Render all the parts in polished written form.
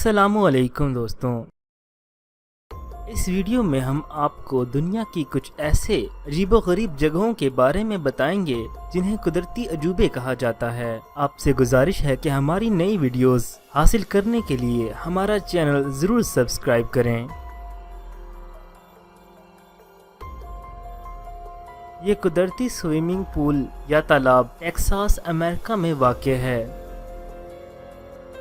अस्सलामुअलैकुम दोस्तों, इस वीडियो में हम आपको दुनिया की कुछ ऐसे अजीबोगरीब जगहों के बारे में बताएंगे जिन्हें कुदरती अजूबे कहा जाता है। आपसे गुजारिश है कि हमारी नई वीडियोस हासिल करने के लिए हमारा चैनल जरूर सब्सक्राइब करें। ये कुदरती स्विमिंग पूल या तालाब टेक्सास अमेरिका में वाक़ है।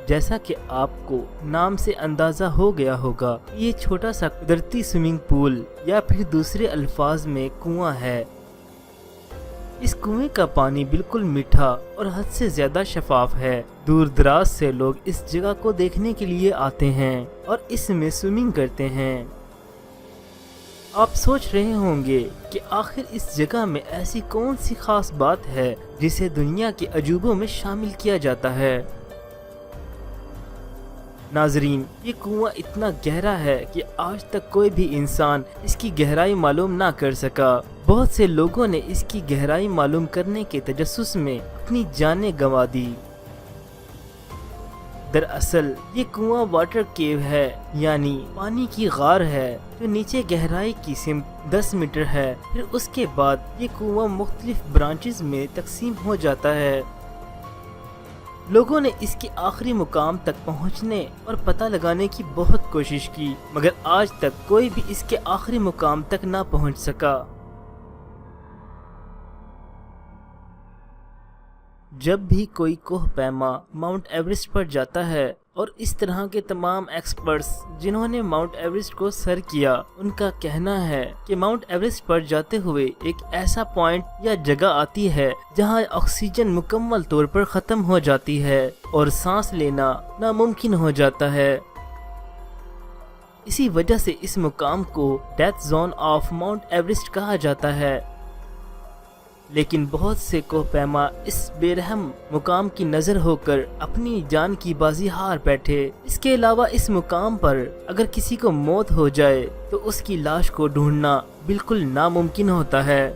जैसा कि आपको नाम से अंदाज़ा हो गया होगा, ये छोटा सा कुदरती स्विमिंग पूल या फिर दूसरे अल्फाज में कुआं है। इस कुएं का पानी बिल्कुल मीठा और हद से ज़्यादा शफाफ है। दूर दराज से लोग इस जगह को देखने के लिए आते हैं और इसमें स्विमिंग करते हैं। आप सोच रहे होंगे कि आखिर इस जगह में ऐसी कौन सी खास बात है जिसे दुनिया के अजूबों में शामिल किया जाता है। नाजरीन, ये कुआं इतना गहरा है कि आज तक कोई भी इंसान इसकी गहराई मालूम ना कर सका। बहुत से लोगों ने इसकी गहराई मालूम करने के तजस्सुस में अपनी जानें गंवा दी। दरअसल ये कुआं वाटर केव है, यानी पानी की गार है, जो नीचे गहराई की सिमत 10 मीटर है। फिर उसके बाद ये कुआं मुख्तलिफ ब्रांचेस में तकसीम हो जाता है। लोगों ने इसके आखिरी मुकाम तक पहुंचने और पता लगाने की बहुत कोशिश की, मगर आज तक कोई भी इसके आखिरी मुकाम तक ना पहुंच सका। जब भी कोई कोह पैमा माउंट एवरेस्ट पर जाता है और इस तरह के तमाम एक्सपर्ट्स जिन्होंने माउंट एवरेस्ट को सर किया, उनका कहना है कि माउंट एवरेस्ट पर जाते हुए एक ऐसा पॉइंट या जगह आती है जहां ऑक्सीजन मुकम्मल तौर पर खत्म हो जाती है और सांस लेना नामुमकिन हो जाता है। इसी वजह से इस मुकाम को death zone of mount Everest कहा जाता है। लेकिन बहुत से कोहपैमा इस बेरहम मुकाम की नजर होकर अपनी जान की बाजी हार बैठे। इसके अलावा इस मुकाम पर अगर किसी को मौत हो जाए तो उसकी लाश को ढूंढना बिल्कुल नामुमकिन होता है।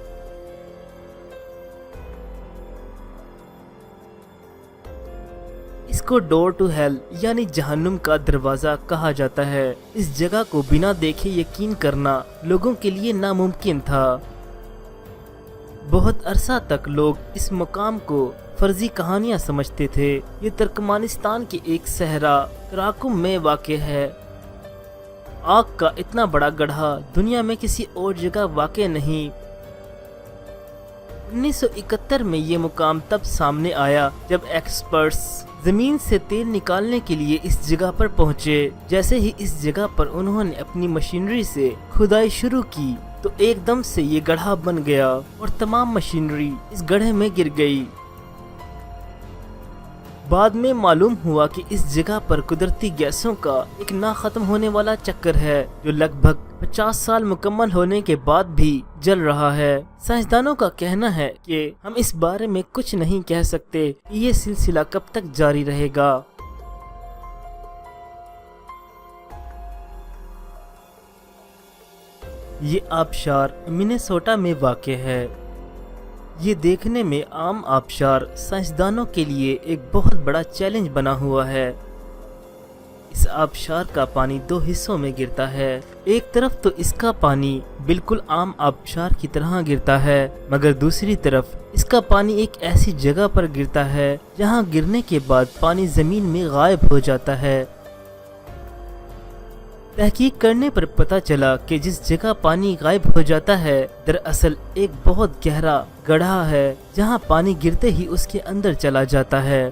इसको डोर टू हेल यानी जहन्नुम का दरवाजा कहा जाता है। इस जगह को बिना देखे यकीन करना लोगों के लिए नामुमकिन था। बहुत अरसा तक लोग इस मुकाम को फर्जी कहानियां समझते थे। ये तुर्कमानिस्तान के एक सहरा कराकुम में वाक़ है। आग का इतना बड़ा गड्ढा दुनिया में किसी और जगह वाक़ नहीं। 1971 में ये मुकाम तब सामने आया जब एक्सपर्ट्स जमीन से तेल निकालने के लिए इस जगह पर पहुंचे। जैसे ही इस जगह पर उन्होंने अपनी मशीनरी से खुदाई शुरू की तो एकदम से ये गड्ढा बन गया और तमाम मशीनरी इस गड्ढे में गिर गई। बाद में मालूम हुआ कि इस जगह पर कुदरती गैसों का एक ना खत्म होने वाला चक्कर है, जो लगभग 50 साल मुकम्मल होने के बाद भी जल रहा है। साइंसदानों का कहना है कि हम इस बारे में कुछ नहीं कह सकते कि ये सिलसिला कब तक जारी रहेगा। ये आबशार मिनेसोटा में वाक़ है। ये देखने में आम आबशार साइंसदानों के लिए एक बहुत बड़ा चैलेंज बना हुआ है। इस आबशार का पानी 2 हिस्सों में गिरता है। एक तरफ तो इसका पानी बिल्कुल आम आबशार की तरह गिरता है, मगर दूसरी तरफ इसका पानी एक ऐसी जगह पर गिरता है जहां गिरने के बाद पानी जमीन में गायब हो जाता है। तहकीक करने पर पता चला कि जिस जगह पानी गायब हो जाता है दरअसल एक बहुत गहरा गड्ढा है जहां पानी गिरते ही उसके अंदर चला जाता है।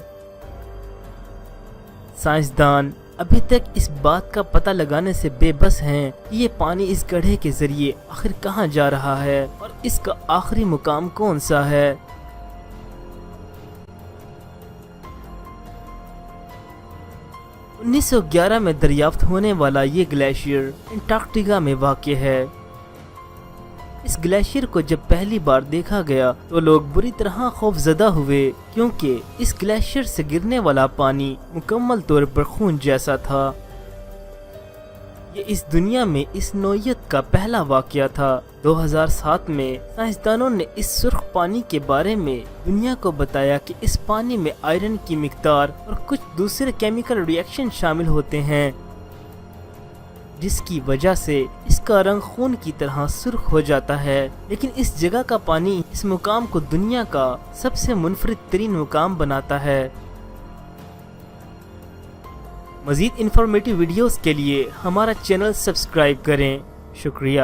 साइंसदान अभी तक इस बात का पता लगाने से बेबस हैं कि ये पानी इस गड्ढे के जरिए आखिर कहां जा रहा है और इसका आखिरी मुकाम कौन सा है। 1911 में दरियाफ्त होने वाला ये ग्लेशियर अंटार्कटिका में वाक़ है। इस ग्लेशियर को जब पहली बार देखा गया तो लोग बुरी तरह खौफजदा हुए, क्योंकि इस ग्लेशियर से गिरने वाला पानी मुकम्मल तौर पर खून जैसा था। یہ اس دنیا میں اس نوعیت کا پہلا واقعہ تھا۔ 2007 میں سائنسدانوں نے اس سرخ پانی کے بارے میں دنیا کو بتایا کہ اس پانی میں آئرن کی مقدار اور کچھ دوسرے کیمیکل ری ایکشن شامل ہوتے ہیں، جس کی وجہ سے اس کا رنگ خون کی طرح سرخ ہو جاتا ہے۔ لیکن اس جگہ کا پانی اس مقام کو دنیا کا سب سے منفرد ترین مقام بناتا ہے۔ مزید انفارمیٹیو ویڈیوز کے لیے ہمارا چینل سبسکرائب کریں۔ شکریہ۔